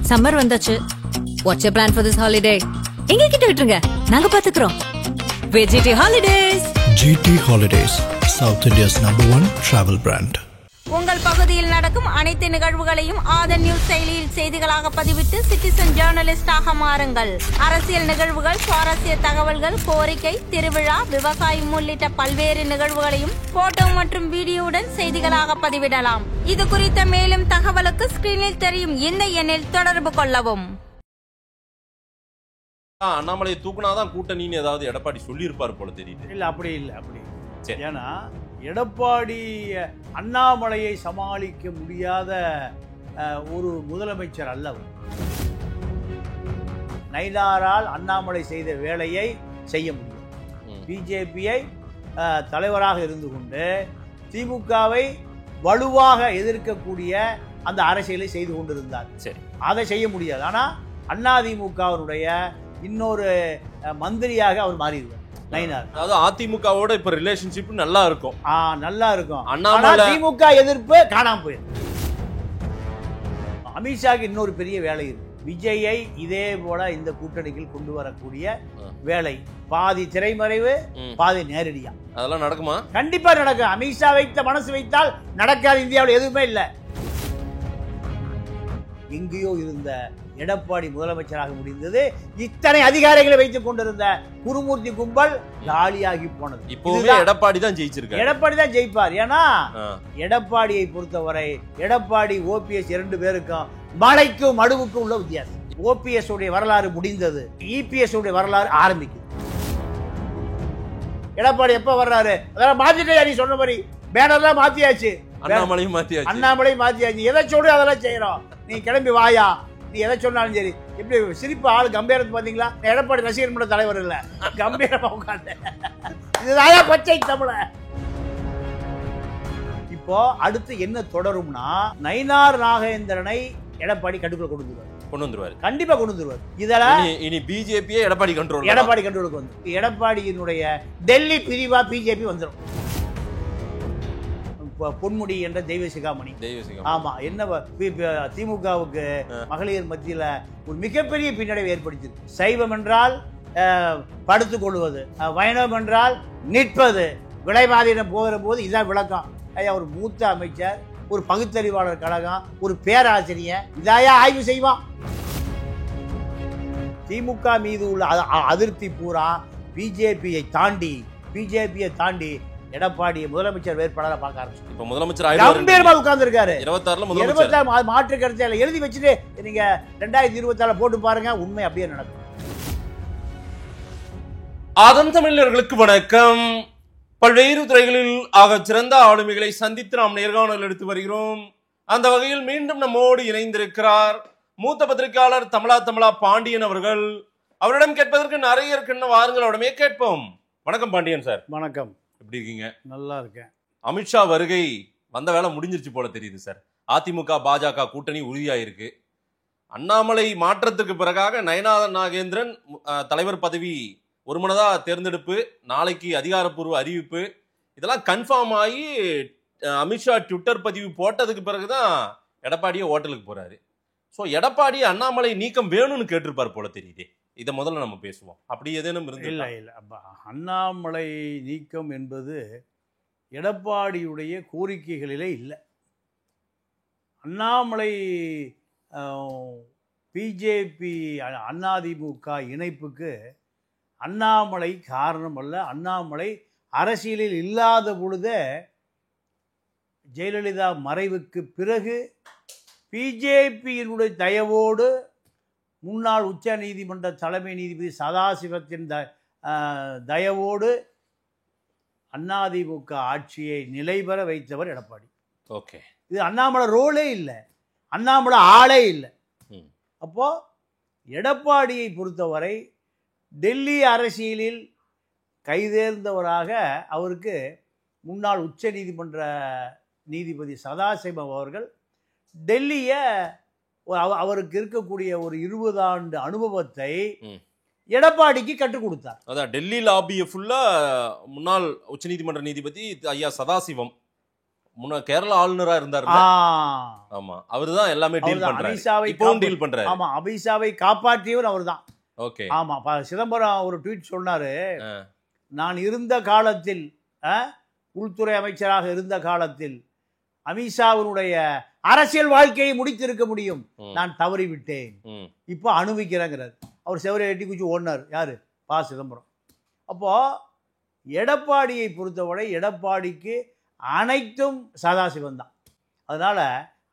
Summer வந்தாச்சு. What's your plan for this holiday? எங்க கிட்ட விட்டுருங்க, நாங்க பாத்துக்கிறோம். GT Holidays. GT Holidays, South India's #1 travel brand. உங்கள் பகுதியில் நடக்கும் அனைத்து நிகழ்வுகளையும் ஆதன் நியூஸ் செயலியில் செய்திகளாக பதிவிட்டு சிட்டிசன் ஜேர்னலிஸ்டாக மாறுங்கள். அரசியல் நிகழ்வுகள், சுவாரஸ்ய தகவல்கள், கோரிக்கை, திருவிழா, விவசாயம் உள்ளிட்ட பல்வேறு நிகழ்வுகளையும் போட்டோ மற்றும் வீடியோவுடன் செய்திகளாக பதிவிடலாம். இது குறித்த மேலும் தகவலுக்கு ஸ்கிரீனில் தெரியும் இந்த எண்ணில் தொடர்பு கொள்ளவும். அண்ணாமலையை தூக்குனாதான் கூட்டணின்னு ஏதாவது எடப்பாடி சொல்லி இருப்பார் போல தெரியுது. இல்ல அப்படி இல்ல, அப்படி ஏன்னா எடப்பாடி அண்ணாமலையை சமாளிக்க முடியாத ஒரு முதலமைச்சர் அல்ல. நயினாரால் அண்ணாமலை செய்த வேலையை செய்ய முடியும். பிஜேபியை தலைவராக இருந்து கொண்டு திமுகவை வலுவாக எதிர்க்கக்கூடிய அந்த அரசியலை செய்து கொண்டிருந்தார். சரி, அதை செய்ய முடியாது. ஆனா அதிமுகவினுடைய இன்னொரு மந்திரியாக அவர் மாறிடுவார் நயினார். அதாவது அதிமுகவோட இப்ப ரிலேஷன்ஷிப் நல்லா இருக்கும். நல்லா இருக்கும். அண்ணாமலை திமுக எதிர்ப்பு காணாம போயிடும். அமித்ஷாக்கு இன்னொரு பெரிய வேலை இருக்கு. விஜயை இதே போல இந்த கூட்டணியில் கொண்டு வரக்கூடிய வேலை. பாதி திரைமறைவு, பாதி நேரடியா. அதெல்லாம் நடக்குமா? கண்டிப்பா நடக்கும். அமித்ஷா வைத்த மனசு வைத்தால் நடக்காது. இந்தியாவில் எதுவுமே இல்லை. எங்கேயோ இருந்த எடப்பாடி முதலமைச்சராக முடிந்தது. இத்தனை அதிகாரிகளை வைத்துக் கொண்டிருந்த குருமூர்த்தி கும்பல் காலியாகி போனது. இப்போவே எடப்பாடி தான் ஜெயிச்சிருக்காரு. எடப்பாடி தான் ஜெயிப்பார். ஏன்னா எடப்பாடியை பொறுத்தவரை எடப்பாடி ஓபிஎஸ் 2 பேருக்கும் மலைக்கும் மடுவுக்கும் உள்ள வித்தியாசம். ஓபிஎஸ் உடைய வரலாறு முடிந்தது, இபிஎஸ் உடைய வரலாறு ஆரம்பிக்குது. எடப்பாடி எப்ப வர்றாரு அதெல்லாம் மாத்திட்டே. நீ சொன்ன மாதிரி பேனர்லாம் மாத்தியாச்சு, அண்ணாமலையும் மாத்தியாச்சு. எதை சொல்லு அதெல்லாம் செய்யறோம். நீ கிளம்பி வாயா, நீ எதை சொன்னாலும் சரி. எப்படி சிரிப்பு ஆள் கம்பீரத்தை பாத்தீங்களா? எடப்பாடி ரசிகர் மன்ற தலைவர் இல்ல, கம்பீரமா உட்கார்ந்து இதுதான் பச்சை தமிழ. இப்போ அடுத்து என்ன தொடரும்னா, நயினார் நாகேந்திரனை எடப்பாடி கட்டுக்குள்ள கொண்டு வந்துருவாரு. கண்டிப்பா கொண்டு வந்துருவாரு. இதெல்லாம் இனி பிஜேபியே எடப்பாடி கண்ட்ரோலுக்கு வந்து எடப்பாடியினுடைய டெல்லி பிரிவா பிஜேபி வந்துடும். பொன்முடி என்ற தெய்வ சிகாமணி. ஆமா, என்ன திமுகவுக்கு மகளிர் மத்தியில ஒரு மிகப்பெரிய பின்னடைவை ஏற்படுத்தியிருக்கு. சைவம் என்றால் படுத்துக் கொள்வது, வைணவம் என்றால் நிற்பது, விளைவாதீனம் போகிற போது இதான் விளக்கம். ஒரு மூத்த அமைச்சர், ஒரு பகுத்தறிவாளர் கழகம், ஒரு பேராசிரியர் இதாயா ஆய்வு செய்வான்? திமுக மீது உள்ள அதிருப்தி பூரா பிஜேபியை தாண்டி எடப்பாடி முதலமைச்சர் வேட்பாளராக பார்க்க ஆரம்பிச்சு. இப்ப முதலமைச்சர் கம்பீரமா உட்கார்ந்து இருக்காரு. 26 மாற்று கருத்தை எழுதி வச்சுட்டு நீங்க 2024 போட்டு பாருங்க, உண்மை அப்படியே நடக்கும். ஆதன் தமிழர்களுக்கு வணக்கம். பல்வேறு துறைகளில் ஆக சிறந்த ஆளுமைகளை சந்தித்து நாம் நேர்காணல் எடுத்து வருகிறோம். அந்த வகையில் மீண்டும் நம்மோடு இணைந்திருக்கிறார் மூத்த பத்திரிகையாளர் தமிழா பாண்டியன் அவர்கள். அவரிடம் கேட்பதற்கு நிறைய இருக்குன்னு வாருங்கள், அவரிடமே கேட்போம். வணக்கம் பாண்டியன் சார். வணக்கம். எப்படி இருக்கீங்க? நல்லா இருக்கேன். அமித்ஷா வருகை வந்த வேலை முடிஞ்சிருச்சு போல தெரியுது சார். அதிமுக பாஜக கூட்டணி உறுதியாயிருக்கு. அண்ணாமலை மாற்றத்துக்கு பிறகாக நயினார் நாகேந்திரன் தலைவர் பதவி ஒருமனதா தேர்ந்தெடுப்பு, நாளைக்கு அதிகாரப்பூர்வ அறிவிப்பு, இதெல்லாம் கன்ஃபார்ம் ஆகி அமித்ஷா ட்விட்டர் பதிவு போட்டதுக்கு பிறகுதான் எடப்பாடியே ஹோட்டலுக்கு போறாரு. ஸோ எடப்பாடி அண்ணாமலை நீக்கம் வேணும்னு கேட்டிருப்பார் போல தெரியுது. இதை முதல்ல நம்ம பேசுவோம். அப்படி ஏதேனும் இருந்து இல்லை அண்ணாமலை நீக்கம் என்பது எடப்பாடியுடைய கோரிக்கைகளிலே இல்லை. அண்ணாமலை பிஜேபி அதிமுக இணைப்புக்கு அண்ணாமலை காரணம் அல்ல. அண்ணாமலை அரசியலில் இல்லாத பொழுதே ஜெயலலிதா மறைவுக்கு பிறகு பிஜேபியினுடைய தயவோடு முன்னாள் உச்ச நீதிமன்ற தலைமை நீதிபதி சதாசிவத்தின் தயவோடு அதிமுக ஆட்சியை நிலைபெற வைத்தவர் எடப்பாடி. ஓகே, இது அண்ணாமலை ரோலே இல்லை, அண்ணாமலை ஆளே இல்லை. அப்போ எடப்பாடியை பொறுத்தவரை டெல்லி அரசியலில் கைதேர்ந்தவராக அவருக்கு முன்னாள் உச்ச நீதிமன்ற நீதிபதி சதாசிவம் அவர்கள் டெல்லியை அவருக்கு இருக்கக்கூடிய ஒரு 20 ஆண்டு அனுபவத்தை எடப்பாடிக்கு கற்றுக் கொடுத்தார். அதான் டெல்லி லாபியை ஃபுல்லா முன்னாள் உச்சநீதிமன்ற நீதிபதி ஐயா சதாசிவம் முன்ன கேரளா ஆளுநரா இருந்தாரு. ஆமா, அவர்தான் எல்லாமே டீல் பண்றாரு. இப்போவும் டீல் பண்றாரு. ஆமா, அமித்ஷாவை காப்பாற்றியவர் அவர்தான். ஓகே. ஆமா, சிதம்பரம் ஒரு ட்வீட் சொன்னாரு, நான் இருந்த காலத்தில், உள்துறை அமைச்சராக இருந்த காலத்தில் அமித்ஷாவினுடைய அரசியல் வாழ்க்கையை முடித்திருக்க முடியும், நான் தவறிவிட்டேன், இப்போ அனுபவிக்கிறேங்கிறார். அவர் செவரை எட்டி குச்சி ஓடினார். யாரு? ப. சிதம்பரம். அப்போ எடப்பாடியை பொறுத்தவரை எடப்பாடிக்கு அனைத்தும் சதாசிவம் தான். அதனால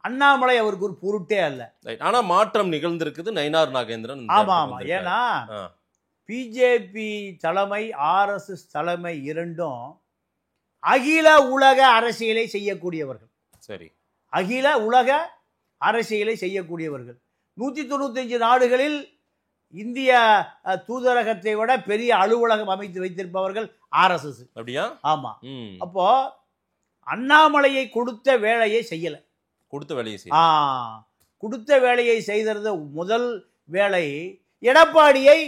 அண்ணாமலை அவருக்கு ஒரு பொருட்டே அல்ல. ஆனா மாற்றம் நிகழ்ந்திருக்குது நயினார் நாகேந்திரன். ஆமா ஆமா, ஏன்னா பிஜேபி தலைமை RSS தலைமை இரண்டும் அகில உலக அரசியலை செய்யக்கூடியவர்கள். சரி, அகில உலக அரசியலை செய்யக்கூடியவர்கள். 195 நாடுகளில் இந்திய தூதரகத்தை விட பெரிய அலுவலகம் அமைத்து வைத்திருப்பவர்கள் RSS. அப்படியா? ஆமா. அப்போ அண்ணாமலையை கொடுத்த வேலையை செய்யல. கொடுத்த வேலையை செய்தது முதல் வேலை எடப்பாடியை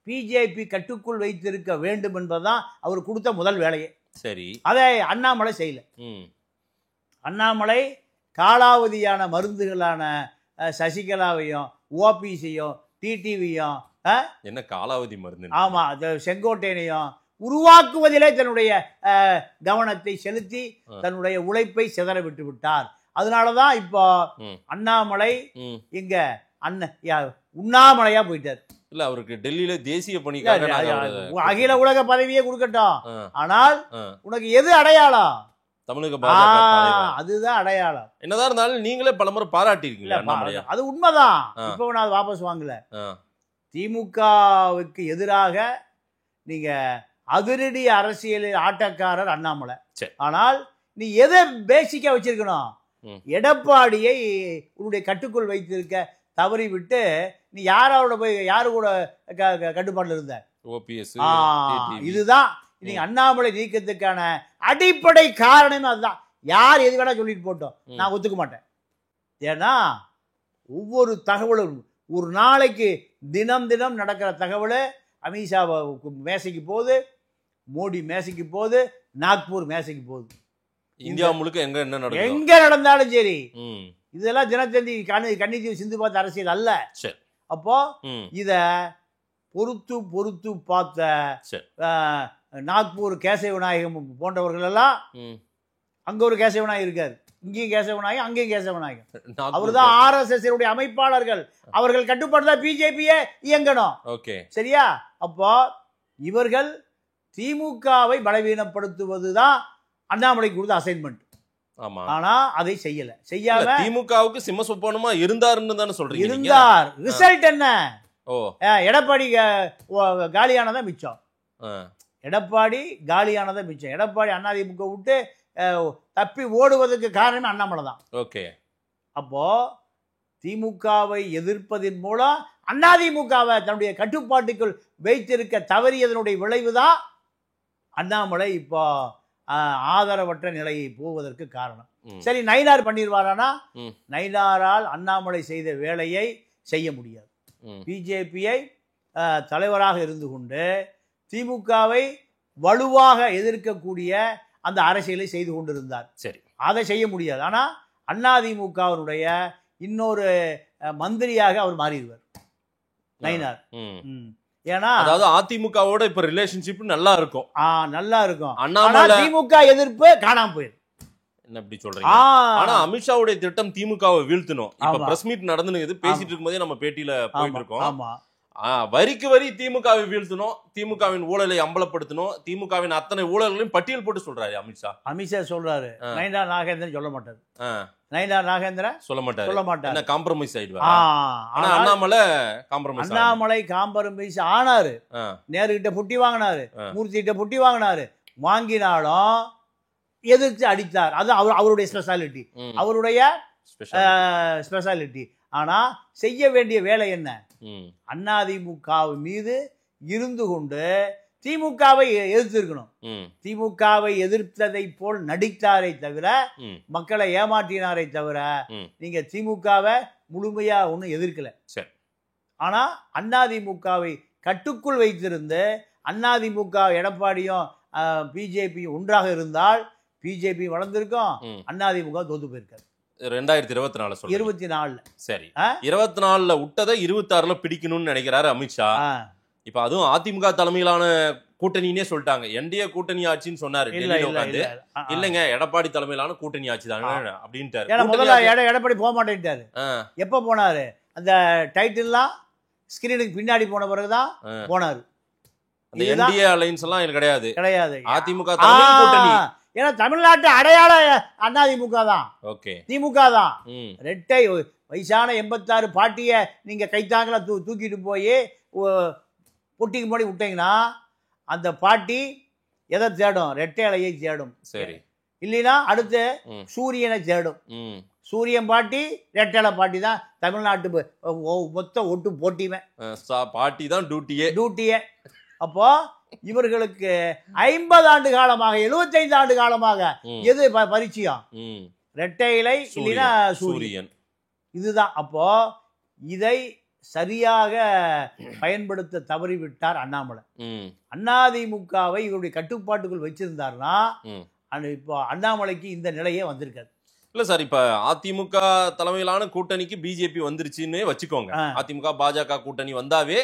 பிஜேபி கட்டுக்குள் வைத்திருக்க வேண்டும் என்பதுதான் அவர் கொடுத்த முதல் வேலையே. சரி, அதை அண்ணாமலை செய்யல. அண்ணாமலை காலாவதியான மருந்துகளான சசிகலாவையும் ஓபிசியும் டிடிவியும் என்ன காலாவதி மருந்து, ஆமா, செங்கோட்டையனையும் உருவாக்குவதிலே தன்னுடைய கவனத்தை செலுத்தி தன்னுடைய உழைப்பை சிதற விட்டு விட்டார். அதனாலதான் இப்போ அண்ணாமலை இங்க உண்ணாமலையா போயிட்டார். இல்ல, அவருக்கு டெல்லியில தேசிய பணிக்காக அகில உலக பதவியே கொடுக்கட்டும், ஆனால் உனக்கு எது அடையாளம்? தமிழக பாஜக அதுதான் அடையாளம். என்னதான் இருந்தாலும் நீங்களே பலமுறை பாராட்டிருக்கீங்க. அது உண்மைதான். இப்போ நான் அதை வாபஸ் வாங்கல. திமுகவுக்கு எதிராக நீங்க அதிரடி அரசியல் ஆட்டக்காரர் அண்ணாமலை. ஆனால் நீ எதை பேசிக்கா வச்சிருக்கணும்? எடப்பாடியை உன்னுடைய கட்டுக்குள் வைத்திருக்க தவறி விட்டு நீ யாரோட போய் யாரு கூட கட்டுப்பாட்டில் இருந்த? ஓபிஎஸ். இதுதான் நீங்க அண்ணாமலை நீக்கத்துக்கான அடிப்படை காரணம். அதுதான். யார் எது வேணா சொல்லிட்டு போட்டோம், நான் ஒத்துக்க மாட்டேன். ஏன்னா ஒவ்வொரு தகவலும் ஒரு நாளைக்கு தினம் தினம் நடக்கிற தகவல் அமித்ஷா மேசைக்கு போகுது, மோடி மேசைக்கு போகுது, நாக்பூர் மேசைக்கு போகுது. இந்தியா முழுக்க எங்க நடந்தாலும் சரி, இதெல்லாம் தினத்தந்தி கன்னித்தீவு சிந்து பார்த்த அரசியல் அல்ல. அப்போ இத பொறுத்து பார்த்த நாக்பூர் கேசவ விநாயகம் போன்றவர்கள் எல்லாம், அங்க ஒரு கேசவ விநாயகம் இருக்காரு, இங்கேயும் கேசவ விநாயகம், அங்கேயும் கேசவ விநாயகம். அவர்தான் RSS அமைப்பாளர்கள். அவர்கள் கட்டுப்பாடு தான் பிஜேபியே இயங்கணும். சரியா? அப்போ இவர்கள் திமுகவை பலவீனப்படுத்துவதுதான் அண்ணாமலைக்கு கொடுத்த அசைன்மெண்ட். ஆனா அதை செய்யாம திமுகவுக்கு சிம்மசொப்பனமா இருந்தாருன்னு தானே சொல்றீங்க. இருந்தார். ரிசல்ட் என்ன? எடப்பாடி காலியானதான் மிச்சம். எடப்பாடி காலியானதான் மிச்சம். எடப்பாடி அதிமுக விட்டு தப்பி ஓடுவதற்கு காரணமே அண்ணாமலை தான். ஓகே. அப்போ திமுகவை எதிர்ப்பதன் மூலம் அதிமுகவை தன்னுடைய கட்டுப்பாட்டுக்குள் வைத்திருக்க தவறியதனுடைய விளைவுதான் அண்ணாமலை இப்போ ஆதரவற்ற நிலையை போவதற்கு காரணம். சரி, நயினார் பண்ணிடுவாரானா? நயினாரால் அண்ணாமலை செய்த வேலையை செய்ய முடியாது. பிஜேபியை தலைவராக இருந்து கொண்டு திமுகவை வலுவாக எதிர்க்கக்கூடிய அந்த அரசியலை செய்து கொண்டிருந்தார். சரி, அதை செய்ய முடியாது. ஆனா அதிமுகவினுடைய இன்னொரு மந்திரியாக அவர் மாறிடுவார் நயினார். ஏன்னா அதாவது அதிமுகவோட இப்ப ரிலேஷன்ஷிப் நல்லா இருக்கும். நல்லா இருக்கும். திமுக எதிர்ப்பு காணாம போயிரு. என்ன இப்படி சொல்றீங்க? ஆனா அமித்ஷாவுடைய திட்டம் திமுகவை வீழ்த்தணும். இப்ப பிரஸ் மீட் நடந்துன்னு பேசிட்டு இருக்கும்போதே நம்ம பேட்டியில போயிட்டு இருக்கோம். வரிக்கு வரி திமுகவை வீழ்த்தணும், திமுகவின் ஊழலை அம்பலப்படுத்தணும், திமுகவின் அத்தனை ஊழல்களையும் பட்டியல் போட்டு சொல்றாரு அமித்ஷா. அமித்ஷா சொல்றாரு. நயினார் நாகேந்திரன் சொல்ல மாட்டாரு. நயினார் நாகேந்திரன் சொல்ல மாட்டாரு. என்ன காம்ப்ரமைஸ் ஆயிடுவாரு. ஆனா அண்ணாமலை காம்ப்ரமைஸ் ஆனாரு. நேரு கிட்ட புட்டி வாங்கினாரு, மூர்த்தி கிட்ட புட்டி வாங்கினாரு. வாங்கினாலும் எதிர்த்து அடித்தார். அது அவருடைய ஸ்பெஷாலிட்டி, அவருடைய ஸ்பெஷாலிட்டி. ஆனா செய்ய வேண்டிய வேலை என்ன? அதிமுக மீது இருந்து கொண்டு திமுகவை எதிர்த்திருக்கணும். திமுகவை எதிர்த்ததை போல் நடித்தாரை தவிர, மக்களை ஏமாற்றினாரை தவிர, நீங்க திமுகவை முழுமையா ஒன்னும் எதிர்க்கல. ஆனா அதிமுகவை கட்டுக்குள் வைத்திருந்து அதிமுக எடப்பாடியும் பிஜேபி ஒன்றாக இருந்தால் பிஜேபி வளர்ந்துருக்கோம், அதிமுக தோத்து போயிருக்காரு 2024 சொல்றீங்க. 24 சரி, 24ல விட்டதை 26ல பிடிக்கணும்னு நினைக்கிறாரு அமித்ஷா. இப்ப அதுவும் அதிமுக தலைமையிலான கூட்டணினே சொல்லிட்டாங்க. என்டிஏ கூட்டணி ஆட்சின்னு சொன்னாரு டெல்லியில உட்கார்ந்து. இல்லங்க, எடப்பாடி தலைமையிலான கூட்டணி ஆட்சி தானே அப்படின்ட்டாரு. முதல்ல எடப்பாடி போக மாட்டேன்ட்டாரு. எப்ப போனாரு? அந்த டைட்டில்லாம் ஸ்கிரீனுக்கு பின்னாடி போன பிறகுதான் போனாரு. அந்த என்டிஏ அலைன்ஸ் எல்லாம் கிடையாது. அதிமுக தலைமை கூட்டணி. ஏன்னா தமிழ்நாட்டு அடையாள அதிமுக தான். ஓகே, திமுக தான். ரெட்டை வயசான 86 பாட்டிய நீங்க கைத்தாங்களா தூக்கிட்டு போய் பொட்டிக்கு முன்னாடி விட்டீங்கன்னா அந்த பாட்டி எதை தேடும்? ரெட்டை இலையை தேடும். சரி, இல்லைன்னா அடுத்து சூரியனை தேடும். சூரியன் பாட்டி ரெட்டை பாட்டி தான் தமிழ்நாட்டு மொத்த ஒட்டு போட்டியுமே. பாட்டி தான் டியூட்டியே. அப்போ இவர்களுக்கு 50 ஆண்டு காலமாக 75 ஆண்டு காலமாக எது பரிச்சயம்? ரெட்டை இலை இல்லைன்னா சூரியன். இதுதான். அப்போ இதை சரியாக பயன்படுத்த தவறிவிட்டார் அண்ணாமலை. அதிமுகவை இவருடைய கட்டுப்பாட்டுக்குள் வச்சிருந்தாருன்னா இப்போ அண்ணாமலைக்கு இந்த நிலையே வந்திருக்காது. இல்ல சார், இப்ப அதிமுக தலைமையிலான கூட்டணிக்கு பிஜேபி வந்துருச்சுன்னு வச்சுக்கோங்க. அதிமுக பாஜக கூட்டணி வந்தாவே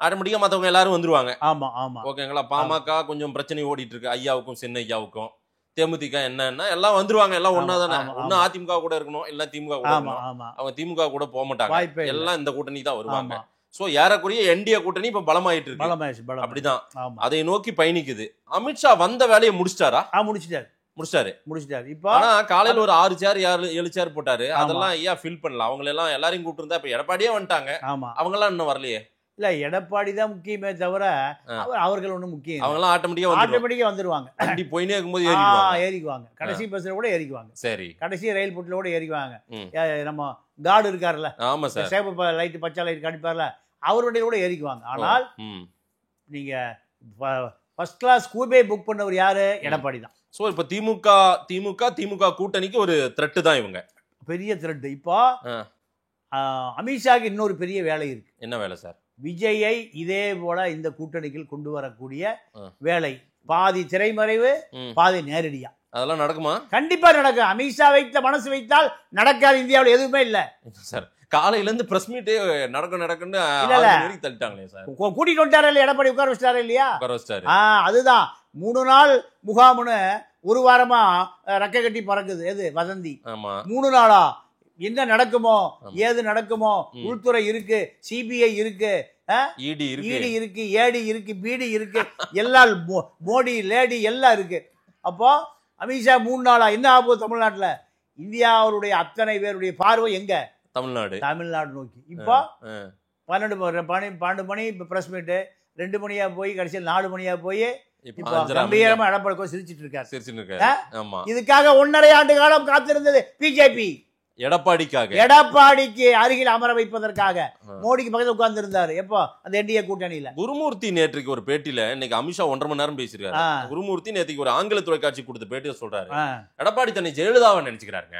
ஆட்டோமேட்டிக்கா மத்தவங்க எல்லாரும் வந்துருவாங்க. ஆமா ஆமா, ஓகேங்களா. பாமக கொஞ்சம் பிரச்சனை ஓடிட்டு இருக்கு, ஐயாவுக்கும் சின்ன ஐயாவுக்கும். தேமுதிக என்னன்னா எல்லாம் வந்துருவாங்க, எல்லாம் ஒன்னா தானே. ஒன்னும் அதிமுக கூட இருக்கணும், இல்ல திமுக கூட இருக்கணும். அவங்க திமுக கூட போக மாட்டாங்க, எல்லாம் இந்த கூட்டணி தான் வருவாங்க. சோ ஏறக்குறைய என்டிஏ கூட்டணி இப்ப பலமாயிட்டு இருக்கு. அப்படிதான் அதை நோக்கி பயணிக்குது. அமித்ஷா வந்த வேலையை முடிச்சிட்டாரா? முடிச்சிட்டாரு. இப்ப காலையில ஒரு 6 சேர் 7 சேர் போட்டாரு. அதெல்லாம் ஐயா ஃபில் பண்ணல. அவங்க எல்லாம் எல்லாரையும் கூப்பிட்டு இருந்தா இப்ப எடப்பாடியே வந்துட்டாங்க. அவங்க எல்லாம் இன்னும் வரலையே. இல்ல, எடப்பாடி தான் முக்கியமே தவிர அவர்கள் ஒண்ணும் முக்கியம். அவங்க எல்லாம் ஆட்டோமேட்டிக்கா வந்துருவாங்க. வண்டி போயினே இருக்கும்போது ஏறிக்குவாங்க. கடைசி பஸ்ல கூட ஏறிக்குவாங்க. சரி, கடைசி ரயில் போட்டுல கூட ஏறிக்குவாங்க. நம்ம கார்டு இருக்காருல்ல, ஆமா சார், சேப்பு லைட் பச்சை லைட் காட்டிப்பார்ல, அவர் வண்டியில கூட ஏறிக்குவாங்க. ஆனால் நீங்க ஃபர்ஸ்ட் கிளாஸ் கூபே புக் பண்ணவர் யாரு? எடப்பாடி தான். சோ இப்ப திமுக கூட்டணிக்கு ஒரு த்ரெட் தான் இவங்க, பெரிய த்ரெட். இப்போ அமித்ஷாக்கு இன்னொரு பெரிய வேலை இருக்கு. என்ன வேலை சார்? விஜயை இதே போல இந்த கூட்டணிக்குள் கொண்டு வரக்கூடிய வேலை. பாதி திரைமறைவு, பாதி நேரடியா. அதெல்லாம் நடக்குமா? கண்டிப்பா நடக்கும். அமித்ஷா மனசு வைத்தால் நடக்காது. இந்தியாவில் எதுவுமே இல்ல சார். காலையில இருந்து பிரஸ் மீட்டே நடக்குன்னு தள்ளிட்டாங்களே சார். கூட்டிட்டு வந்துட்டாரு இல்லையா எடப்பாடி? உட்கார வச்சிட்டாரு இல்லையா? உட்கார வச்சிட்டாரு. அதுதான் 3 நாள் முகாம்னு ஒரு வாரமா ரெக்கை கட்டி பறக்குது. எது வதந்தி? 3 நாளா என்ன நடக்குமோ, ஏது நடக்குமோ. உள்துறை இருக்கு, சிபிஐ இருக்கு, இடி இருக்கு, ஏடி இருக்கு, பிடி இருக்கு, எல்லாம் மோடி லேடி எல்லாம் இருக்கு. அப்போ அமித்ஷா 3 நாளா என்ன ஆகும் தமிழ்நாட்டுல? இந்தியாவுடைய அத்தனை பேருடைய பார்வை எங்க? தமிழ்நாடு நோக்கி. இப்போ 12 மணி பிரஸ் மீட்டு, 2 மணியா போய் கடைசியில் 4 மணியா போய் கம்பீரமா எடப்பாடி சிரிச்சிட்டு இருக்காரு. இதுக்காக 1.5 ஆண்டு காலம் காத்திருந்தது பிஜேபி. எடப்பாடிக்கு அருகில் அமர வைப்பதற்காக மோடிக்கு பக்கத்துல உட்கார்ந்து இருந்தாரு. எப்போ? அந்த என்டிஏ கூட்டணியில. குருமூர்த்தி நேற்றுக்கு ஒரு பேட்டியில, இன்னைக்கு அமித்ஷா 1.5 மணி நேரம் பேசிருக்காரு. குருமூர்த்தி நேற்றுக்கு ஒரு ஆங்கில தொலைக்காட்சி கொடுத்த பேட்டியில சொல்றாரு, எடப்பாடி தன்னை ஜெயலலிதாவை நினைச்சுக்கிறாருங்க.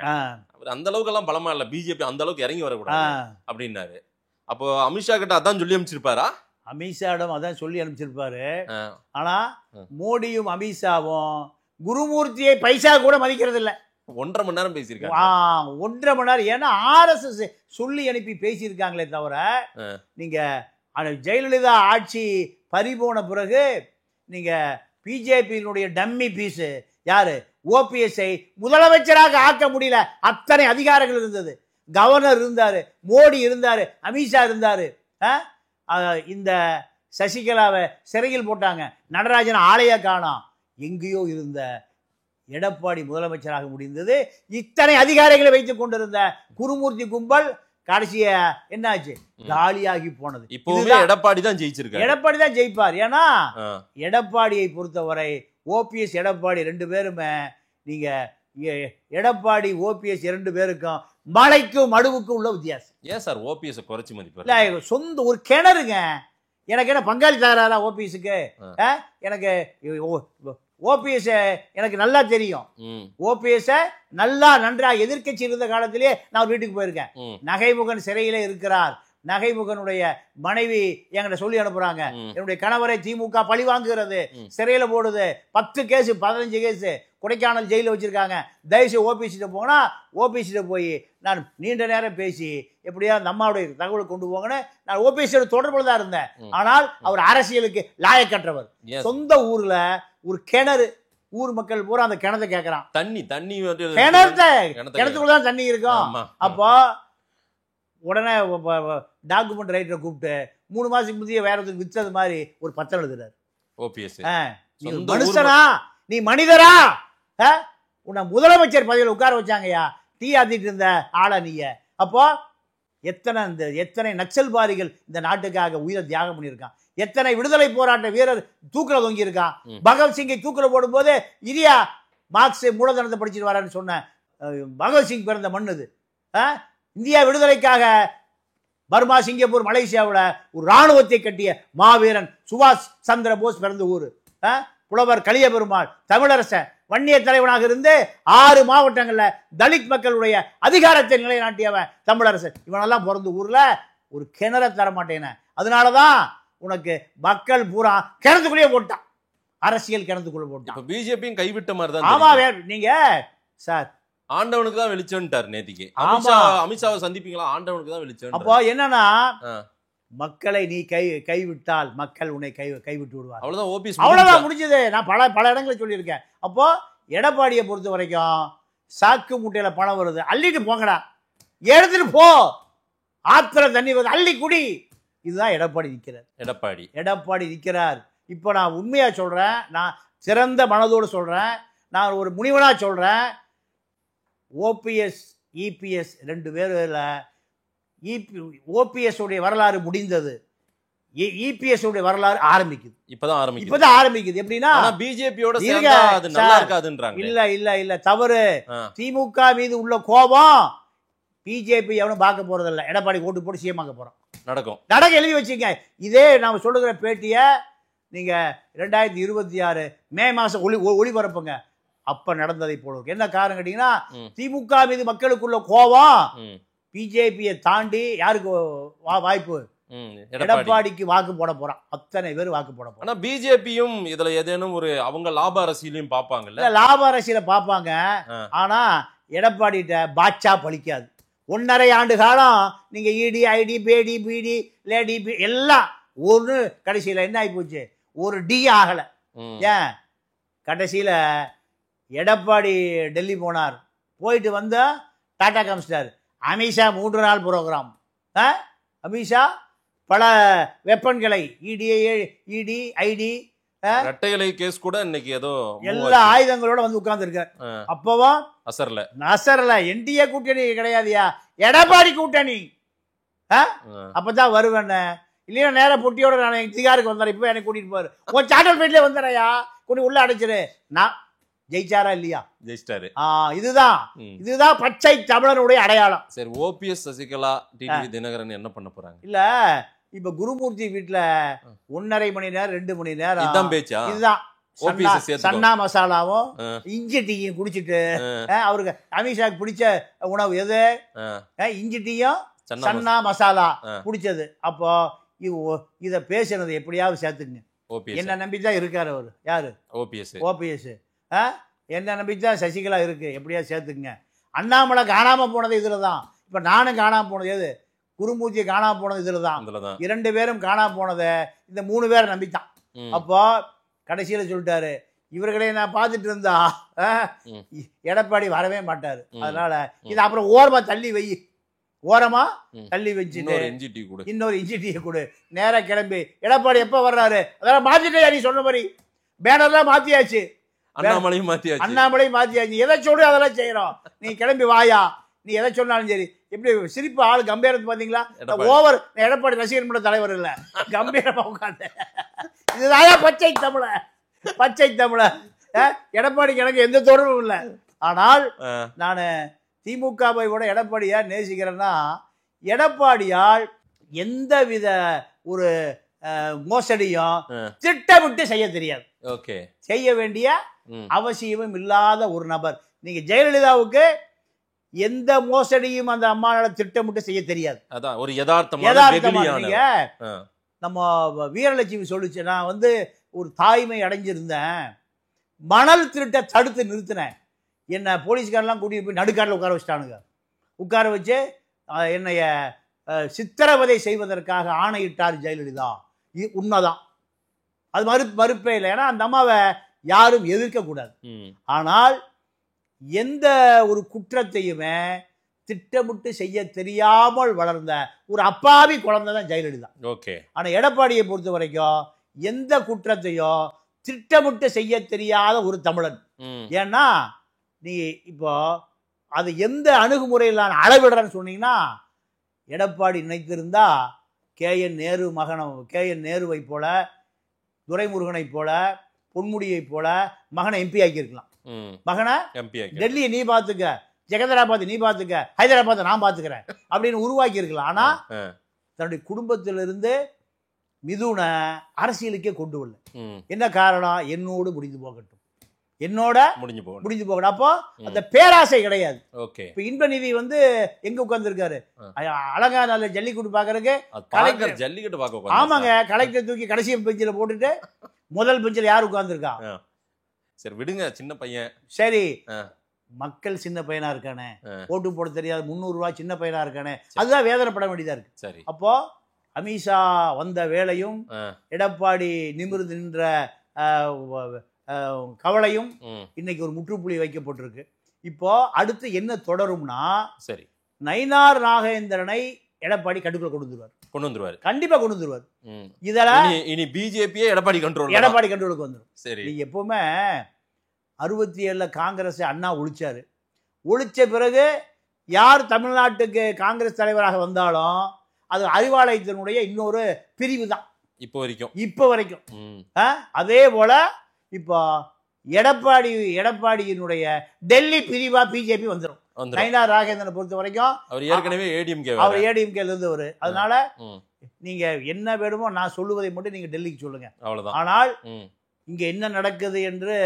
அந்த அளவுக்கு எல்லாம் பலமா இல்ல, பிஜேபி அந்த அளவுக்கு இறங்கி வரக்கூடாது அப்படின்னாரு. அப்போ அமித்ஷா கிட்ட அதான் சொல்லி அனுப்பிச்சிருப்பாரா? அமித்ஷாவிடம் அதான் சொல்லி அனுப்பிச்சிருப்பாரு. ஆனா மோடியும் அமித்ஷாவும் குருமூர்த்தியை பைசா கூட மதிக்கிறது இல்ல. 1.5 மணி நேரம் பேசியிருக்காங்க. 1.5 மணி நேரம். ஏன்னா RSS சொல்லி அனுப்பி பேசியிருக்காங்களே தவிர, நீங்க ஜெயலலிதா ஆட்சி பறிபோன பிறகு நீங்க பிஜேபியினுடைய டம்மி பீஸ் யாரு? ஓபிஎஸ்ஐ முதலமைச்சராக ஆக்க முடியல. அத்தனை அதிகாரங்கள் இருந்தது. கவர்னர் இருந்தாரு, மோடி இருந்தாரு, அமித்ஷா இருந்தாரு. இந்த சசிகலாவை சிறையில் போட்டாங்க. நடராஜன் ஆலய காணோம். எங்கேயோ இருந்த எடப்பாடி முதலமைச்சராக முடிந்தது. இத்தனை அதிகாரிகளை வைத்துக் கொண்டிருந்த குருமூர்த்தி கும்பல் கடைசிய என்னாச்சு? காலியாகி போனது. இப்போவே எடப்பாடி தான் ஜெயிச்சிருக்காரு. எடப்பாடி தான் ஜெயிப்பார். ஏன்னா எடப்பாடியை பொறுத்தவரை ஓபிஎஸ் எடப்பாடி 2 பேருமே, நீங்க எடப்பாடி ஓபிஎஸ் 2 பேருக்கும் மலைக்கும் மடுவுக்கும் உள்ள வித்தியாசம். ஏன் சார் ஓபிஎஸ் குறைச்சி மதிப்பு? இல்ல, சொந்த ஒரு கிணறுங்க. எனக்கு என்ன பங்காளி தகராறா ஓபிஎஸ்க்கு? எனக்கு ஓபிஎஸ் எனக்கு நல்லா தெரியும். ஓபிஎஸ் நன்றாக எதிர்க்கட்சி இருந்த காலத்திலேயே நான் வீட்டுக்கு போயிருக்கேன். நகைமுகன் சிறையிலே இருக்கிறார். நகைமுகனுடைய மனைவி என்கிட்ட சொல்லி அனுப்புறாங்க, என்னுடைய கணவரை திமுக பழி வாங்குகிறது, சிறையில போடுது, 10 கேஸ் 15 கேஸ் கொடைக்கானல் ஜெயிலில் வச்சிருக்காங்க. தயவுசெய்து ஓபிசிட்ட போனா ஓபிசிட்ட போய் நான் நீண்ட நேரம் பேசி எப்படியா நம்மளுடைய தகவலை கொண்டு போங்கன்னு நான் ஓபிசியோட தொடர்புல தான் இருந்தேன். ஆனால் அவர் அரசியலுக்கு லாயக்கற்றவர். சொந்த ஊர்ல ஒரு கிணறு, ஊர் மக்கள் பூரா அந்த கிணத்தை கேட்கறான். தண்ணி கிணத்துக்குள்ள தான் தண்ணி இருக்கும். அப்போ உடனே டாக்குமெண்ட் ரைட்டரை கூப்பிட்டு 3 மாசத்துக்கு முந்தைய வேற வித்தது மாதிரி ஒரு பத்திரம் எழுதுறாரு. மனுஷனா நீ மனிதரா? உன்னை முதலமைச்சர் பதவியில் உட்கார வச்சாங்கய்யா, டீ ஆத்திட்டு இருந்த ஆளா நீங்க. அப்போ எத்தனை நக்சல்வாதிகள் இந்த நாட்டுக்காக உயிரை தியாகம் பண்ணியிருக்கான், எத்தனை விடுதலை போராட்ட வீரர் தூக்கில தொங்கி இருக்கான். பகத்சிங்கை தூக்கில போடும் போது இரியா மார்க்ஸ் மூலதனத்தை படிச்சுட்டு வரான்னு சொன்ன பகத்சிங் பிறந்த மண்ணுது. இந்தியா விடுதலைக்காக பர்மா, சிங்கப்பூர், மலேசியாவில் ஒரு இராணுவத்தை கட்டிய மாவீரன் சுபாஷ் சந்திர போஸ் பிறந்த ஊர். புலவர் கலிய பெருமாள் தமிழரசன் வன்னிய தலைவனாக இருந்து 6 மாவட்டங்கள்ல தலித் மக்களுடைய அதிகாரத்தை நிலைநாட்டியவன் தமிழரசன். இவனெல்லாம் பிறந்த ஊர்ல ஒரு கிணற தர மாட்டேன. அதனாலதான் உனக்கு மக்கள் பூரா கிணத்துக்குள்ளேயே போட்டான், அரசியல் கிணத்துக்குள்ள போட்டான். பிஜேபியும் கைவிட்ட மாதிரி தான். ஆமா, நீங்க சார் ஆண்டவனுக்கு தான் வெளிச்சம்ட்டார் நேத்திக்கு. அமித்ஷாவை சந்திப்பீங்களா? ஆண்டவனுக்கு தான் வெளிச்சம். அப்போ என்னன்னா, மக்களை நீ கைவிட்டால் மக்கள் உன்னை கைவிட்டு விடுவார். அவ்வளவுதான், முடிஞ்சது. நான் பல இடங்களை சொல்லியிருக்கேன். அப்போ எடப்பாடியை பொறுத்த வரைக்கும் சாக்கு மூட்டையில பணம் வருது, அள்ளிட்டு போங்கடா, எடுத்துட்டு போ, ஆத்திர தண்ணி வருது, அள்ளி குடி. இதுதான் எடப்பாடி நிற்கிறார். எடப்பாடி நிற்கிறார். இப்போ நான் உண்மையா சொல்றேன், நான் சிறந்த மனதோடு சொல்றேன், நான் ஒரு முனிவனா சொல்றேன். ஓபிஎஸ் இபிஎஸ் 2 பேர்ல ஓபிஎஸ் உடைய வரலாறு முடிந்தது, இபிஎஸ் உடைய வரலாறு ஆரம்பிக்குது. இப்பதான் ஆரம்பிக்குது. எப்படின்னா பிஜேபியோட அது நல்லா இருக்காதுன்றாங்க. இல்ல தவறு. திமுக மீது உள்ள கோபம் பிஜேபி எவனும் பார்க்க போறதில்ல. எடப்பாடி ஓட்டு போட்டு சிஎம் ஆக போறோம். நடக்க எழுதி வச்சுங்க. இதே நாம சொல்லுகிற பேட்டிய நீங்க 2026 மே மாசம் ஒளிபரப்புங்க. அப்ப நடந்ததை போல இருக்கு. என்ன காரணம் கேட்டீங்கன்னா, திமுக மீது மக்களுக்குள்ள கோபம் பிஜேபியை தாண்டி யாருக்கு வாய்ப்பு? எடப்பாடிக்கு வாக்கு போட போறான். அத்தனை பேர் வாக்கு போட போறான். ஆனா பிஜேபியும் இதுல ஏதேனும் ஒரு அவங்க லாப அரசியலையும் பாப்பாங்கல்ல. லாப அரசியலை பாப்பாங்க. ஆனா எடப்பாடிட்ட பாட்சா பலிக்காது. 1.5 ஆண்டு காலம் நீங்க இடி, ஐடி, பேடி, பிடி, லேடி எல்லாம் ஒன்று, கடைசியில என்ன ஆகி போச்சு? ஒரு டி ஆகல. ஏன்? கடைசியில எடப்பாடி டெல்லி போனார், போயிட்டு வந்தா டாடா காமிச்சிட்டார். அமித்ஷா 3 நாள் ப்ரோக்ராம். அமித்ஷா பல வெப்பன்களை இடி, ஐடி, ரெட்டைகளை கேஸ் கூட இன்னைக்கு ஏதோ எல்லா ஆயுதங்களோட வந்து உட்கார்ந்து இருக்கார். அப்பவும் அசரல. என்டிஏ கூட்டணி கிடையாதுயா, எடப்பாடி கூட்டணி. அப்பதான் வருவேன். இல்லையா நேரம் பொட்டியோட நான் திகாருக்கு வந்தார். இப்போ எனக்கு கூட்டிட்டு போறாரு. உன் சாட்டல் பேட்லயே வந்தாரையா, கூட்டி உள்ள அடைச்சிரு. நான் ஜெயிச்சாரா இல்லையா? ஜெயிச்சிட்டாரு. இதுதான் பச்சை தமிழனுடைய அடையாளம். சரி, ஓபிஎஸ், சசிகலா, டிடிவி தினகரன் என்ன பண்ண போறாங்க? இல்ல, இப்ப குருமூர்த்தி வீட்டுல 1.5 மணி நேரம் 2 மணி நேரம் இதுதான் பேச்சா? இதுதான் சன்னா மசாலாவும் இஞ்சி டீயும் குடிச்சிட்டு அவருக்கு அமித்ஷாக்கு பிடிச்ச உணவு எது? இஞ்சி டீயும் சன்னா மசாலா பிடிச்சது. அப்போ இத பேசுனது எப்படியாவது சேர்த்துங்க. என்ன நம்பிதான் இருக்காரு அவரு. யாரு? ஓபிஎஸ். என்ன நம்பிதான் சசிகலா இருக்கு, எப்படியாவது சேர்த்துக்குங்க. அண்ணாமலை காணாம போனது இதுலதான். இப்ப நானும் காணாம போனது எது? குருமூர்த்தியை காணாம போனது இதுலதான். 2 பேரும் காணாம போனதை இந்த 3 பேரை நம்பித்தான். அப்போ கடைசியில சொல்லிட்டாரு, இவர்களே நான் பார்த்துட்டு இருந்தா எடப்பாடி வரவே மாட்டாரு. அதனால இது அப்புறம் ஓரமா தள்ளி வச்சுட்டு இன்னொரு இஞ்சி டீ கொடு, நேரா கிளம்பி எடப்பாடி எப்ப வர்றாரு அதெல்லாம் மாத்திட்டே. நீ சொன்ன மாதிரி பேனர்லாம் மாத்தியாச்சு, அண்ணாமலையும் மாத்தியாச்சு. எதை சொல்லு அதெல்லாம் செய்யறோம். நீ கிளம்பி வாயா, நீ எதை சொன்னாலும் சரி. எப்படி சிரிப்பு ஆளு கம்பீரத்து பாத்தீங்களா? ஓவர் எடப்பாடி ரசிகர் மன்ற தலைவர் இல்ல, கம்பீரமா உட்காந்து. இதுதான் பச்சை தமிழ. எடப்பாடிக்கு எனக்கு எந்த தொடர்பும் இல்லை. ஆனால் நான் திமுகவை விட எடப்பாடியா நேசிக்கிறேன்னா, எடப்பாடியால் எந்தவித ஒரு மோசடியும் திட்டமிட்டு செய்ய தெரியாது. செய்ய வேண்டிய அவசியமும் இல்லாத ஒரு நபர். நீங்க ஜெயலலிதாவுக்கு எந்த மோசடியும் அந்த அம்மாவால திட்டமிட்டு செய்ய தெரியாது. ஒரு யதார்த்தமா நம்ம வீரலட்சுமி சொல்லுச்சு, நான் ஒரு தாய்மை அடைஞ்சிருந்தேன், மணல் திருட்டை தடுத்து நிறுத்தினேன். என்னை போலீஸ்காரெல்லாம் கூட்டிகிட்டு போய் நடுக்காட்டில் உட்கார வச்சிட்டானுங்க. உட்கார வச்சு என்னைய சித்திரவதை செய்வதற்காக ஆணையிட்டார் ஜெயலலிதா. உண்மைதான், அது மறுப்பே இல்லை. ஏன்னா அந்த அம்மாவை யாரும் எதிர்க்கக்கூடாது. ஆனால் எந்த ஒரு குற்றத்தையுமே திட்டமிட்டு செய்ய தெரியாமல் வளர்ந்த ஒரு அப்பாவி குழந்தை தான் ஜெயலலிதா. ஓகே. ஆனால் எடப்பாடியை பொறுத்த வரைக்கும் எந்த குற்றத்தையும் திட்டமிட்டு செய்ய தெரியாத ஒரு தமிழன். ஏன்னா நீ இப்போ அது எந்த அணுகுமுறையில் நான் அளவிடுறேன்னு சொன்னீங்கன்னா, எடப்பாடி நினைத்திருந்தா KN நேரு நேருவை போல, துரைமுருகனை போல, பொன்முடியை போல மகனை MP ஆக்கியிருக்கலாம். மகனை டெல்லியை நீ பார்த்துக்க, ஜெகதராபாத் நீ பார்த்துக்க, ஹைதராபாத் நான் பார்த்துக்கிறேன் அப்படின்னு உருவாக்கி இருக்கலாம். ஆனா தன்னுடைய குடும்பத்திலிருந்து மிதுன அரசியலுக்கே கொண்டு வரல. என்ன காரணம்? என்னோடு முடிந்து போகட்டும், என்னோட முடிஞ்சு போகணும். அப்போ அந்த பேராசை கிடையாது. இப்ப இன்பநிதி எங்க உட்கார்ந்து இருக்காரு? அலங்காநல்ல ஜல்லிக்கட்டு பாக்குறதுக்கு ஜல்லிக்கட்டு பார்க்க. ஆமாங்க, கலெக்டர் தூக்கி கடைசி பெஞ்சில போட்டுட்டு முதல் பெஞ்சில் யார் உட்கார்ந்து இருக்கா? சரி விடுங்க, சின்ன பையன். சரி, மக்கள் சின்ன பையனா இருக்கானே, ஓட்டு போட தெரியாது 300 ரூபாய் சின்ன பையனா இருக்கானே, அதுதான் வேதனைப்பட வேண்டியதா இருக்கு. சரி, அப்போ அமித்ஷா வந்த வேலையும் எடப்பாடி நிமிர்ந்து நின்ற கவலையும் இன்னைக்கு ஒரு முற்றுப்புள்ளி வைக்கப்பட்டிருக்கு. இப்போ அடுத்து என்ன தொடரும்னா, சரி, நயினார் நாகேந்திரனை எடப்பாடி கட்டுக்குள்ள கொண்டு வந்துருவார். கண்டிப்பா கொண்டு வந்துருவார். இதெல்லாம் இனி பிஜேபியே எடப்பாடி கண்ட்ரோலுக்கு வந்துடும். சரி, நீங்க எப்பவுமே 67 காங்கிரஸ் அண்ணா ஒழிச்ச பிறகு யார் தமிழ்நாட்டுக்கு காங்கிரஸ் தலைவராக வந்தாலும் அது அறிவாலயத்தினுடைய இன்னொரு பிரிவு தான் இப்போ வரைக்கும். அதே போல இப்போ எடப்பாடியினுடைய டெல்லி பிரிவா பிஜேபி வந்துடும். நயினார் நாகேந்திரனை பொறுத்த வரைக்கும் அவர் ஏற்கனவே ஏடிஎம்கே இருந்தவர். அதனால நீங்க என்ன வேணுமோ நான் சொல்லுவதை மட்டும் நீங்க டெல்லிக்கு சொல்லுங்க, அவ்வளவுதான். ஆனால் இங்க என்ன நடக்குது என்று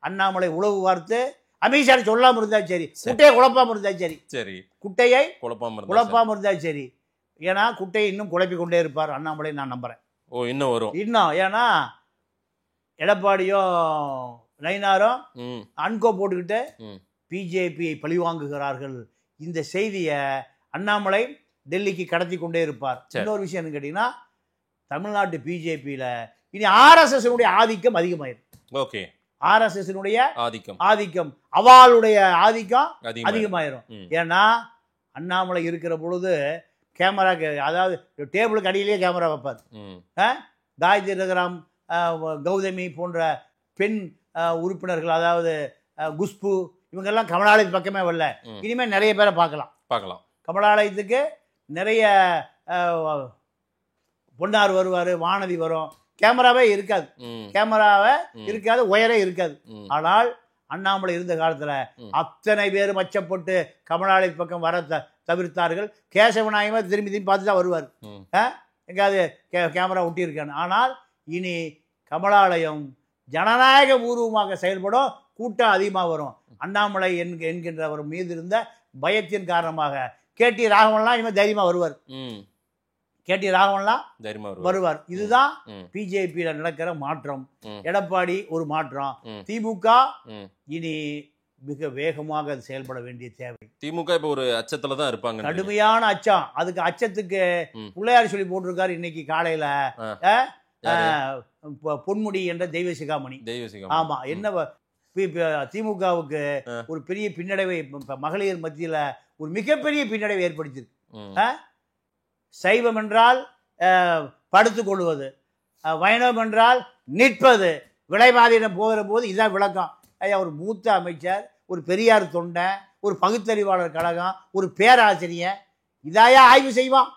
அண்ணாமலை உளவு பார்த்து அமித்ஷா சொல்லாம இருந்தா சரி, குட்டையை குழப்பாம இருந்தா சரி, குட்டையை குழப்பாம இருந்தா சரி. ஏன்னா குட்டையை இன்னும் குழப்பி கொண்டே இருப்பார் அண்ணாமலை, நான் நம்புறேன். இன்னும் ஏன்னா எடப்பாடியும் நயினாரும் அன்கோ போட்டுக்கிட்டு பிஜேபியை பழிவாங்குகிறார்கள். இந்த செய்தியை அண்ணாமலை டெல்லிக்கு கடத்தி கொண்டே இருப்பார். இன்னொரு விஷயம் என்ன கேட்டீங்கன்னா, தமிழ்நாட்டு பிஜேபியில இனி RSS ஆதிக்கம் அதிகமாயிரும். ஓகே, RSS ஆதிக்கம் அவளுடைய ஆதிக்கம் அதிகமாயிரும். ஏன்னா அண்ணாமலை இருக்கிற பொழுது கேமரா, அதாவது டேபிளுக்கு அடியிலேயே கேமரா வைப்பார். காயத்ரி ரகுராம், கௌதமி போன்ற பெண் உறுப்பினர்கள், அதாவது குஷ்பு, இவங்கெல்லாம் கமலாலயத்து பக்கமே வரல. இனிமேல் நிறைய பேரை பார்க்கலாம். கமலாலயத்துக்கு நிறைய பொன்னார் வருவார், வானதி வரும். கேமராவே இருக்காது, ஒயரே இருக்காது. ஆனால் அண்ணாமலை இருந்த காலத்துல அத்தனை பேர் மச்சப்பட்டு கமலாலய பக்கம் வர தவிர்த்தார்கள். கேசவநாயகமே திரும்பி பார்த்து தான் வருவார், எங்காவது கேமரா ஒட்டி இருக்கான்னு. ஆனால் இனி கமலாலயம் ஜனநாயக பூர்வமாக செயல்படும், கூட்டம் அதிகமாக வரும். அண்ணாமலை என்கின்றவர் மீது இருந்த பயத்தின் காரணமாக KT ராகவன்லாம் இனிமேல் தைரியமா வருவார். KT ராகவன்லாம் வருவார். இதுதான் பிஜேபியில நடக்கிற மாற்றம். எடப்பாடி ஒரு மாற்றம். திமுக இனி மிக வேகமாக செயல்பட வேண்டிய தேவை. திமுக இப்ப ஒரு அச்சத்துல தான் இருப்பாங்க, கடுமையான அச்சம். அதுக்கு அச்சத்துக்கு பிள்ளையார் சொல்லி போட்டிருக்காரு இன்னைக்கு காலையில, பொன்முடி என்ற தெய்வ சிகாமணி. ஆமா, என்ன திமுகவுக்கு ஒரு பெரிய பின்னடைவை, மகளிர் மத்தியில ஒரு மிகப்பெரிய பின்னடைவை ஏற்படுத்தியிருக்கு. சைவம் என்றால் படுத்துக் கொள்வது, வைணவம் என்றால் நிற்பது, விளைவாதியிடம் போகிற போது இதான் விளக்கம். ஐயா, ஒரு மூத்த அமைச்சர், ஒரு பெரியார் தொண்டை, ஒரு பகுத்தறிவாளர் கழகம், ஒரு பேராசிரியர் இதாயா ஆய்வு செய்வான்?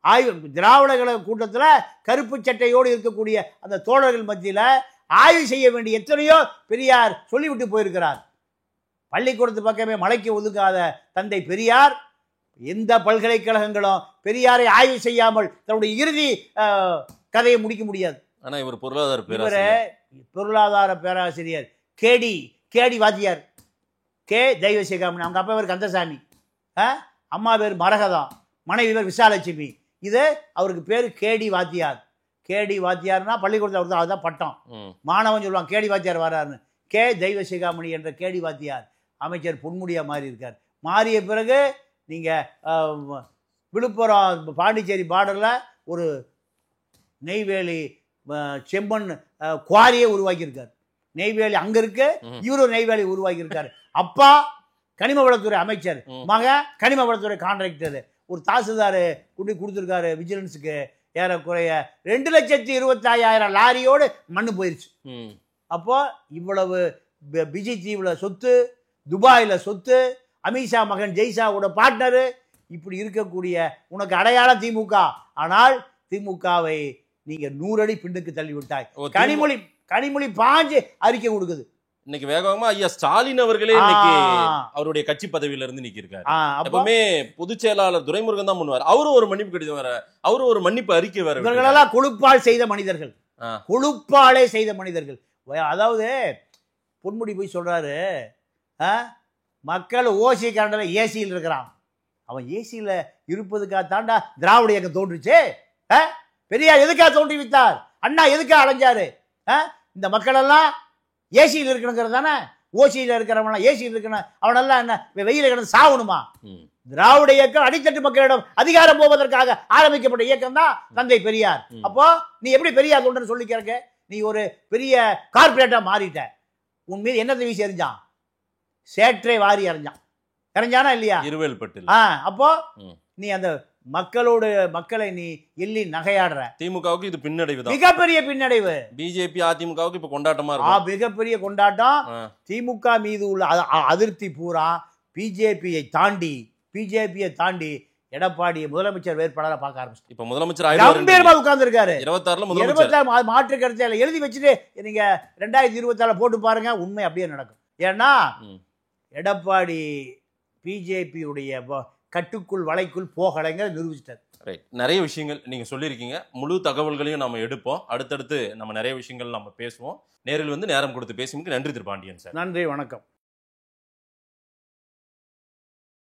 ஆய்வு திராவிட கழக கூட்டத்தில் கருப்பு சட்டையோடு இருக்கக்கூடிய அந்த தோழர்கள் மத்தியில் ஆய்வு செய்ய வேண்டிய எத்தனையோ பெரியார் சொல்லிவிட்டு போயிருக்கிறார். பள்ளிக்கூடத்து பக்கமே மலைக்கு ஒதுக்காத தந்தை பெரியார் எந்த பல்கலைக்கழகங்களும் பெரியாரை ஆய்வு செய்யாமல் தன்னுடைய இறுதி கதையை முடிக்க முடியாது. ஆனால் இவர் பொருளாதார பேராசிரியர் கேடி வாத்தியார், தெய்வ சிகாமணி. அவங்க அப்பா பேர் கந்தசாமி, அம்மா பேர் மரகதம், மனைவி பேர் விசாலட்சுமி. இது அவருக்கு பேர் கேடி வாத்தியார். கேடி வாத்தியார்னா பள்ளிக்கூடத்தில் வருது, அதுதான் பட்டம். மாணவன் சொல்லுவான் கேடி வாத்தியார் வராருன்னு. கே தெய்வ சிகாமணி என்ற கேடி வாத்தியார் அமைச்சர் பொன்முடியா மாறி இருக்கார். மாறிய பிறகு நீங்கள் விழுப்புரம் பாண்டிச்சேரி பார்டரில் ஒரு நெய்வேலி செம்மண் குவாரியை உருவாக்கியிருக்கார். நெய்வேலி அங்கே இருக்கு, இவரு நெய்வேலி உருவாக்கியிருக்காரு. அப்பா கனிம வளத்துறை அமைச்சர், மக கனிம வளத்துறை கான்ட்ராக்டர். ஒரு தாசில்தார் கொண்டு கொடுத்துருக்காரு விஜிலன்ஸுக்கு. ஏறக்குறைய 2,25,000 லாரியோடு மண்ணு போயிருச்சு. அப்போ இவ்வளவு பிஜி தீவுல சொத்து, துபாயில சொத்து, அமித்ஷா மகன் ஜெய்ஷாவோட பார்ட்னரு, இப்படி இருக்கக்கூடிய உனக்கு அடையாள திமுக. ஆனால் திமுகவை நீங்க 100 அடி பின்னுக்கு தள்ளி விட்டாய். கனிமொழி பாஞ்சு அறிக்கை கொடுக்குது. இன்னைக்கு வேகமா ஐயா ஸ்டாலின் அவர்களே இன்னைக்கு அவருடைய கட்சி பதவியில இருந்து நிக்கிறாரு. எப்பவுமே பொதுச் செயலாளர் துரைமுருகன் தான் முன்வார். அவரும் ஒரு மன்னிப்பு கடிதம் வர, அவரும் ஒரு மன்னிப்பு அறிக்கை வர. இவர்களெல்லாம் கொழுப்பால் செய்த மனிதர்கள், கொழுப்பாலே செய்த மனிதர்கள். அதாவது பொன்முடி போய் சொல்றாரு, மக்கள் ஓசி கரண்டில் ஏசியில் இருக்கிறான். அவன் ஏசியில் இருப்பதுக்காக தாண்டா திராவிட இயக்கம் தோன்றுச்சு. பெரியார் எதுக்காக தோன்றிவித்தார்? அண்ணா எதுக்காக அலைஞ்சாரு? இந்த மக்களெல்லாம் ஏசியில் இருக்கணுங்கிறது தானே. ஓசியில் இருக்கிறவனா ஏசியில் இருக்கணும், அவனெல்லாம் என்ன வெயில கிடந்து சாகணுமா? திராவிட இயக்கம் அடித்தட்டு மக்களிடம் அதிகாரம் போவதற்காக ஆரம்பிக்கப்பட்ட இயக்கம் தான் தந்தை பெரியார். அப்போ நீ எப்படி பெரியார் தொண்டன்னு சொல்லிக்கிறக்க? நீ ஒரு பெரிய கார்பரேட்டா மாறிட்ட. உன் மீது என்னத்தை வீசி எறிஞ்சான்? சேற்றை வாரி இறஞ்சானா இல்லையா? இருவேல்பட்டு. அப்போ நீ அந்த மக்களை நீ எள்ளி நகையாடுற. திமுகவுக்கு இது பின்னடைவு தான், மிகப்பெரிய பின்னடைவு. பிஜேபி அதிமுகவுக்கு இப்ப கொண்டாட்டமா இருக்கும். மிகப்பெரிய கொண்டாட்டம். திமுக மீது உள்ள அதிருப்தி பூரா பிஜேபியை தாண்டி எடப்பாடி முதலமைச்சர் வேட்பாளரை பார்க்க ஆரம்பிச்சு. இப்ப முதலமைச்சர் உட்கார்ந்து இருக்காரு. 26 மாற்று கருத்தை எழுதி வச்சுட்டு நீங்க 2024 போட்டு பாருங்க, உண்மை அப்படியே நடக்கும். ஏன்னா எடப்பாடி பிஜேபியுடைய கட்டுக்குள் வலைக்குள் போகலைங்க நிரூபிச்சிட்டார். ரைட், நிறைய விஷயங்கள் நீங்க சொல்லியிருக்கீங்க. முழு தகவல்களையும் நம்ம எடுப்போம். அடுத்தடுத்து நம்ம நிறைய விஷயங்கள் நம்ம பேசுவோம். நேரில் வந்து நேரம் கொடுத்து பேசுவதற்கு நன்றி திரு பாண்டியன் சார். நன்றி, வணக்கம்.